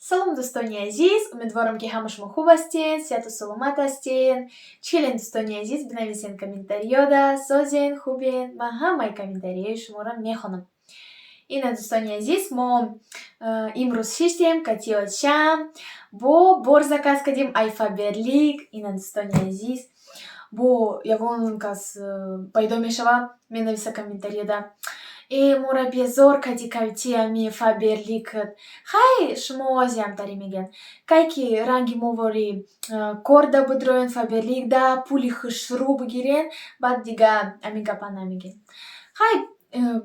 Салом, дӯстони азиз, умедворам ки ҳама шумо хуб ҳастед, сеҳату саломат ҳастед. Чилен, дӯстони азиз, бинависен комментариёда, созен, хубен. Ман ҳамаи комментариҳои шуморо мехонам. Ина, дӯстони азиз, мо имрӯз шиштем катиёчам, бо бор заказ кардем айфаберлик. Ина, дӯстони азиз, бо ягон кас пайдо мешава, менависа комментариёда: мора безор кади кавтиями фаберликт. Хай шумо озиам тари мегӯянд. Кай ки ранги мовори корда будроен фаберлик да пули хушрӯ бигирен, баъд дига ами гапа намегӯем. Хай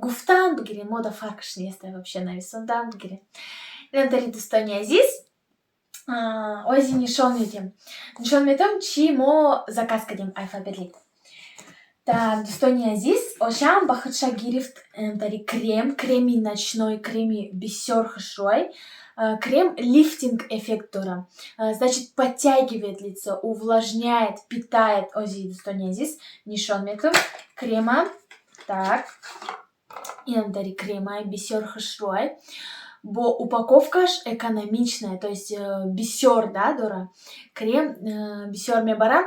гуфтан бигирен, мода фарқш нест, вообще нависондан бигирен. Ина тари, дӯстони азиз, ози нишон медиҳам чӣ мо заказ кардем айфаберлик. Так, дӯстони азиз, ошам ба худша гирифт тари креми ночной, креми бисёр хушрӯй. Крем лифтинг эффект дорад, значит подтягивает лицо, увлажняет, питает. Ози, дӯстони азиз, нишон медиҳам крема. Так, ин тари кремаи бисёр хушрӯй, бо упаковкаш экономичная, то есть бисёр дора. Крем бисёр мебарам.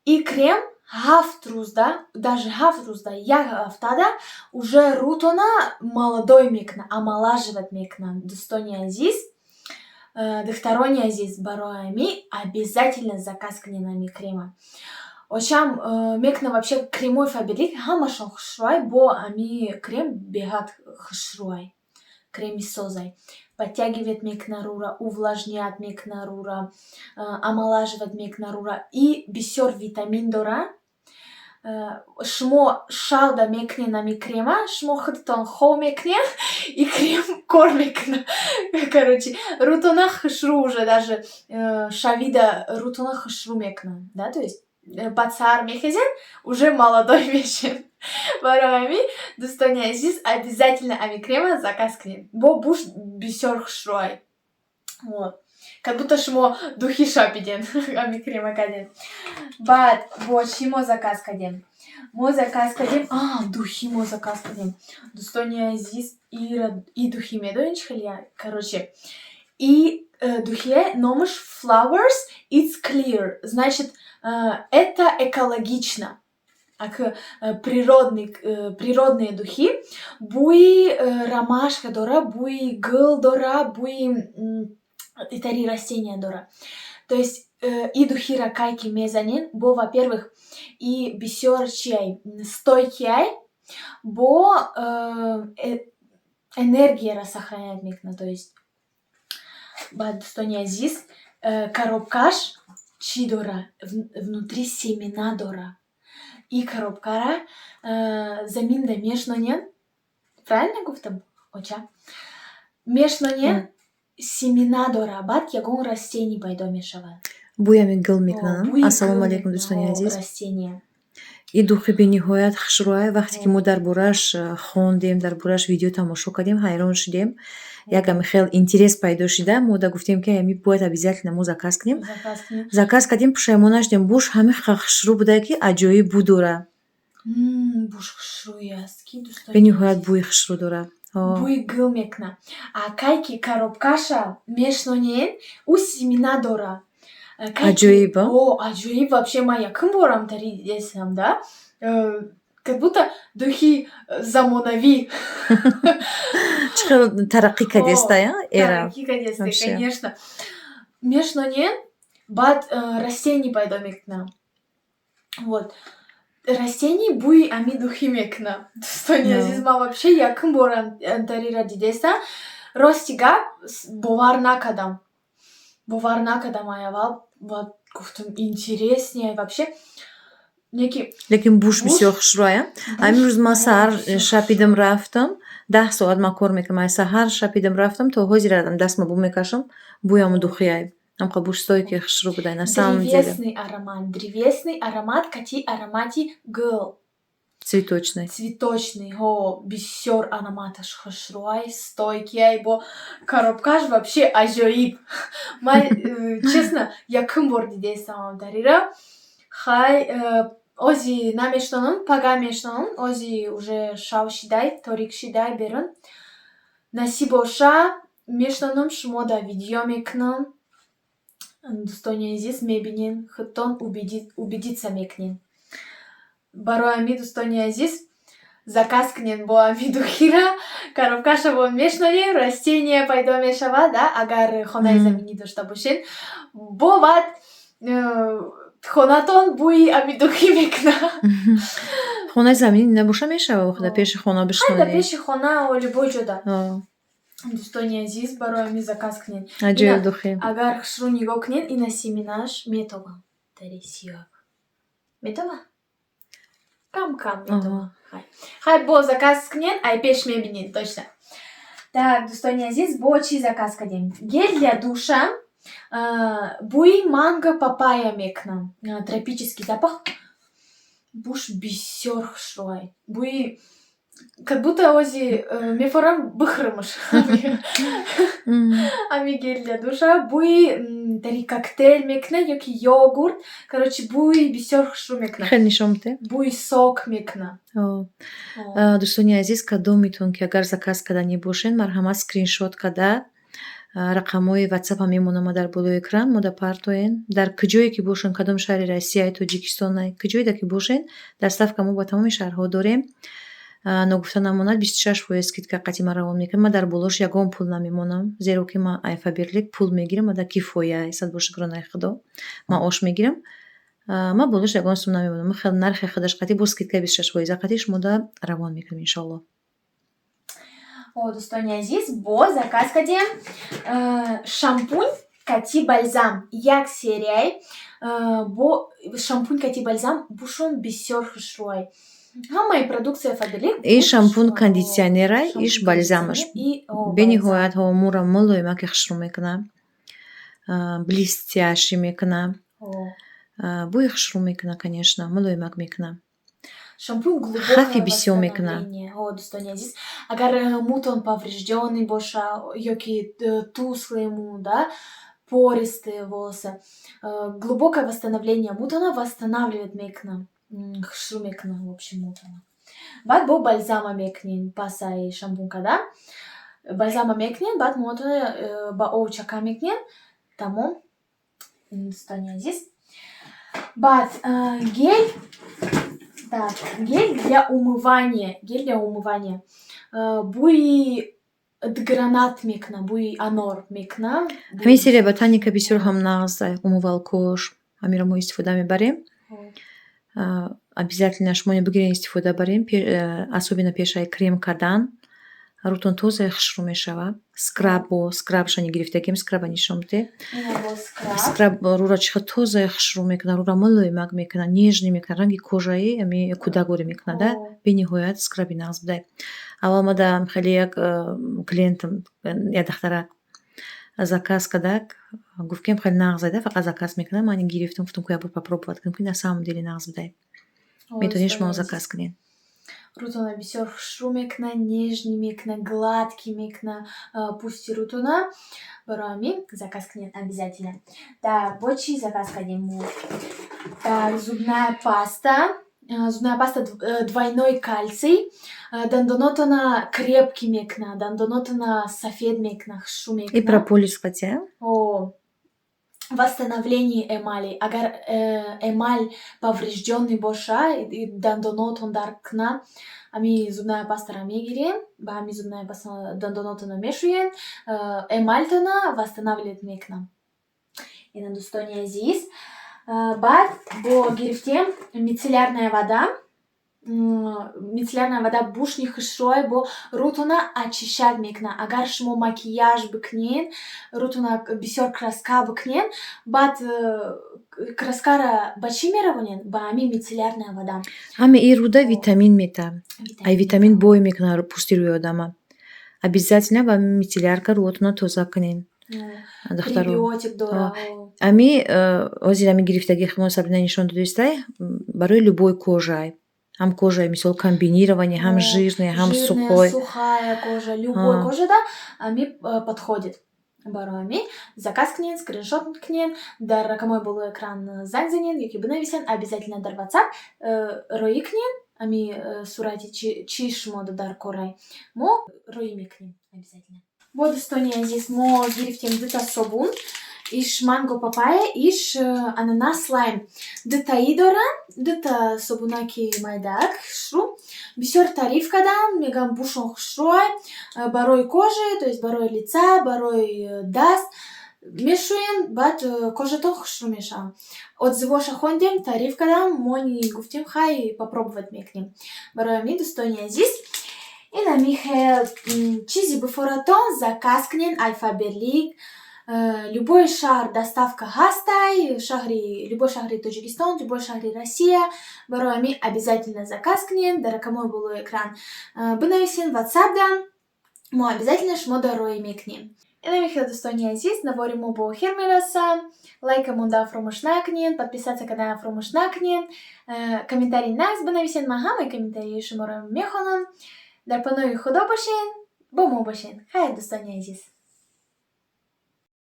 И крем 7 рӯз, даже 7 рӯз, 1 ҳафтада уже рӯтона молодой мекунад, омолаживать мекунад. Дӯстони азиз, духтарони азиз, барои ами обязательно заказ кунед ами крема. Ошам мекунам вообще кремои фаберлик ҳамашон хушрӯй, бо ами крем беҳад хушрӯй. Креми созай подтягивает мекунад рура, увлажняет мекунад рура, омолаживать мекунад рура. И бисёр витамин дорад. Шумо шалда мекунед ами крема, шумо худтон хоб мекунед и крем кор мекунад. Короче, рӯтона хушрӯ уже даже шавида рӯтона хушрӯ мекунад, да, то есть баъд саҳар мехезен, уже молодой мешавед. Барои ҳамин, дӯстони азиз, обязательно ами крема заказ кунед, бо буш бисёр хушрӯй. Как будто шумо духи шапиден, ами крема кардем. Баъд бо чӣ мо заказ кардем? Мо заказ кардем, духи мо заказ кардем. Дӯстони азиз, и духи медонед чӣ хеле? Короче, и духе номаш Flowers It's Clear, значит, это экологично. Природные духи, буи ромашка дора, буи гул дора, буи тари растения дора. То есть и духира кай ки мезанед, бо во-первых и бисёр чиай стойкиай, бо энергияро сохраняет мекунад. То есть баъд, дӯстони азиз, коробкаш чӣ дора? Внутри семена дора. И коробкара заминда мешнонед, правильно гуфтам? Оча мешнонед, семена дора, баъд ягон растение пайдо мешавад. Буями гул мекунад. Ассалому алейкум, дӯстони азиз. Растение. И духи бениҳоят хушрӯй, вақте ки мо дар бораш хондем, дар бораш видео тамошо кардем, ҳайрон шудем. Яками хел интерес пайдо шуда, мо да гуфтем ки ами бояд обязательно мо заказ кунем. Заказ кардем, пушаймон шудем. Буш ҳами хушрӯ буда ки аҷоиб бу дора. Буш хушрӯи аст ки дӯстони бениҳоят буи хушрӯ дора. буи гул мекунад. Кай ки коробкаша мешнонед, ӯ семена дора. Аҷоиб. Аҷоиб, вообще ман якум борам тари дидам, да? Как будто духи замонавӣ. Чӣ хел тараққӣ кардеста, эра. Тараққӣ кардеста, конечно. Мешнонед, баъд растение пайдо мекунад. Вот. Растение буи ами духи мекунад. Дӯстони азиз, ман вообще якум борам тарира дидеста. Рости гап, бовар накардам аввал, баъд гуфтам интереснее вообще. Лекин буш бисёр хушрӯй. Амирӯз ман саҳар шапидам рафтам, 10 соат ман кор мекунам. Саҳар шапидам рафтам, то ҳозир радам дастма бу мекашам, буямо духияй. Амқа буш стойки хушрӯ будай, на самом деле. Древесный аромат, кати аромати гул. Цветочный. Бисёр ароматаш хушрӯй, стойкиай, бо коробкаш вообще аҷоиб. Ман честно якум бор дидестам тарира. Хай ози намешнонам, пага мешнонам, ози уже шав шидай, торик шидай берун. Насиб боша мешнаном шумо да видео мекунам. Дӯстони азиз мебинен, худтон убедиться мекунен. Барои ами дӯстони азиз заказ кунен бо ами духира, коробкашаро мешнавем, растение пайдо мешавад, да, агар хонаи заминӣ дошта бошед. Бо баъд хонатон бӯи ами духӣ мекунад. хонаи заминӣ набоша мешава вохта пеши хона Ҳайда бишнонӣ. пеши хона любой ҷода. Дӯстони азиз барои ами заказ кунен. аҷоиб духӣ. Агар хушрӯ нигоҳ кунен, ина семенаш метова. Дари сиёҳ. Метова? Кам метова. Хай бо заказ кунен, ай пеш мебинед точно. Так, дӯстони азиз, бо чӣ заказ кардем? Гел для душа, бӯи манго папайя мекунам. Тропический запах. Буш бисёр хушрӯай. Бӯи как будто ози мефорам бихӯримаш. Ами гел для душа бӯи дари коктейл мекунад ёки йогурт. Короче, бӯи бисёр хушрӯ мекунад. хеле нишон бите. Бӯи сок мекунад. дӯстони азиз, кадомитон ки агар заказ карда небошед, марҳамат скриншот карда рақамҳои ватсапа мемонам дар болои экран, мода партоен. Дар куҷое ки бошен, кадом шаҳри Россияи, Тоҷикистони, куҷоеда ки бошен, дар ставка мо ба тамоми шаҳрҳо дорем. Ногуфта намонад 26% скидка қати ма равон мекунад. Ман дар болош ягон пул намемонам, зеро ки ман айфабирлик пул мегирам, ман дар кифоя ҳисат бо шукронаи худо ман ош мегирам. Ман болош ягон сум намемонам. Ман хел нархи худаш қати бо скидка 26% қати шумо дар равон мекунам иншоалло. Дӯстони азиз, бо заказ кардем шампунь кати бальзам. Як серияи бо шампунь кати бальзам бушон бисёр хушрӯай. Ҳамаи продукция фаберлик. Ин шампун кондитсионерай, иш бальзамаш. Бениҳоят мура мулоимаки хушрӯ мекунад. Блестящий мекунад. Бӯи хушрӯ мекунад, конечно, мулоимак мекунад. Шампунь глубокое хафи бисёр мекунад. Дӯстони азиз, агар мӯтон повреждённый боша ёки тускле мӯ, да, пористые волосы, глубокое восстановление мӯтона восстанавливает мекунад. Хушрӯ мекунад в общем мӯтона. Баъд бо бальзама мекунем, пасаи шампун карда. Бальзама мекунем, баъд мӯтона ба об чака мекунем. Тамом. Дӯстони азиз. Баъд гель. Так, гель для умывания. Бӯи гранат мекунад, бӯи анор мекунад. Ҳамин серия ботаника бисёр ҳам нағз умывалкош, ҳамиро мо истифода мебарем. Обязательно шумо бигирен истифода барем. Асобина пешаи крем кардан рӯтон тоза хушрӯ мешавад. скрабша гирифтагем, скраба нишон бите. Скраб рӯра чихо тоза хушрӯ мекунад, рӯра мулоимак мекунад, нежный мекунад, ранги кожаи ами кӯдакворӣ мекунад. Бениҳоят скраби нағз будай. Аввал мада хеле як клиентам як дахтара заказ кардак, гуфт ки хеле нағз айда, фақат заказ мекунад. Ман гирифтам, гуфтам ки як бор попробовать кунем, ки на самом деле нағз будай. Метавонед шумо заказ кунед. Рӯтона бисёр хушрӯ мекунад, нежный мекунад, гладкий мекунад пӯсти рӯтона. Барои ҳамин заказ кунед обязательно. Так, бо чӣ заказ кардем мо? Так, зубная паста двойной кальций. Дандонотона крепкий мекунад, дандонотона сафед мекунад, хушрӯ мекунад. И прополис хотя? Восстановление эмали. Агар эмаль повреждённый боша, дандонотон дард кунад, ами зубная пастаро мегирем, ба ами зубная паста дандонотона мешӯем, эмальтона восстанавливать мекунад. Ина дӯстони азиз. Баъд бо гирифтем мицеллярная вода. Мицеллярная вода бушни хушрӯай бо рӯтона очищать мекунад. Агар шумо макияж бикунед, рӯтона бисёр краска бикунед, баъд краскара ба чӣ меравонед? Ба ҳамин мицеллярная вода. Ҳами ин рӯда витамин мета. Ай витамин бой мекунад пӯсти рӯи одама. Обязательно ба мицеллярка рӯатона тоза кунед. Пребиотик дора. Ами ҳозир ами гирифтаги хмо Сабина нишон додистай барои любой кожаи. Ҳам кожаи мисол комбинирований, ҳам жирная, ҳам сухой. Сухая кожа, любой кожада ами подходит. Барои ами заказ кунед, скриншот кунед, дар рақамҳои болои экран занг занед ёки бинависед, обязательно дар WhatsApp роӣ кунед. Ами сурати чӣ шумо дар корай мо роӣ мекунем обязательно. бо Достония Азиз мо гирифтем дута собун, иш манго папайя, иш ананас лайм. Дутаи дорам, дута собунаки майдак хушру. Бисёр тариф кардам, мегӯям бушон хушрӯай, барои кожа, то есть барои лица, барои даст мешӯем, баъд кожатон хушрӯ мешавад. Отзывоша хондем, тариф кардам, мони гуфтем хай попробовать мекунем. Барои ҳамин Достони Азиз, ин ҳамин хел чизи бифоратон заказ кунен Альфа-Берлик. Любой шаҳр доставка ҳастай, любой шаҳри Тоҷикистон, любой шаҳри Россия. Барои ҳамин обязательно заказ кунен, дар рақамҳои болои экран бинависен, WhatsApp дам, мо обязательно шуморо роӣ мекунем. Ин ҳамин хел Достони Азиз, навори мо ба охир мерасад. Лайка мондан фаромӯш накунед, подписаться кардан фаромӯш накунед, комментарий нақз бинависен, ман ҳамаи комментарии шуморо мехонам. Дар паноҳи Худо бошед, бо мо бошед. Хайр, Достони Азиз.